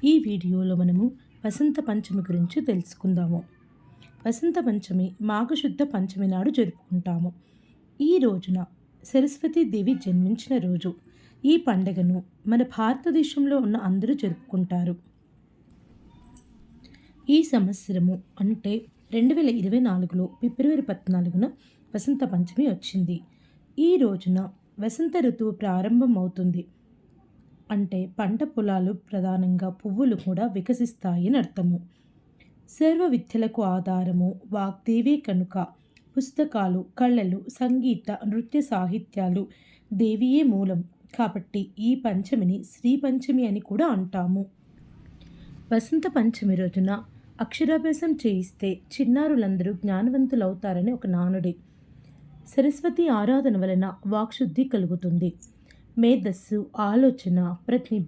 ఈ వీడియోలో మనము వసంత పంచమి గురించి తెలుసుకుందాము. వసంత పంచమి మాఘశుద్ధ పంచమి నాడు జరుపుకుంటాము. ఈ రోజున సరస్వతీదేవి జన్మించిన రోజు. ఈ పండుగను మన భారతదేశంలో ఉన్న అందరూ జరుపుకుంటారు. ఈ సంవత్సరము అంటే 2024లో ఫిబ్రవరి 14న వసంత పంచమి వచ్చింది. ఈ రోజున వసంత ఋతువు ప్రారంభం అవుతుంది. అంటే పంట పొలాలు ప్రధానంగా పువ్వులు కూడా వికసిస్తాయని అర్థము. సర్వ విద్యలకు ఆధారము వాగ్దేవే కనుక పుస్తకాలు, కళలు, సంగీత, నృత్య సాహిత్యాలు దేవియే మూలం. కాబట్టి ఈ పంచమిని శ్రీ పంచమి అని కూడా అంటాము. వసంత పంచమి రోజున అక్షరాభ్యాసం చేయిస్తే చిన్నారులందరూ జ్ఞానవంతులవుతారని ఒక నానుడి. సరస్వతి ఆరాధన వలన వాక్శుద్ధి కలుగుతుంది. మేధస్సు, ఆలోచన, ప్రతిభ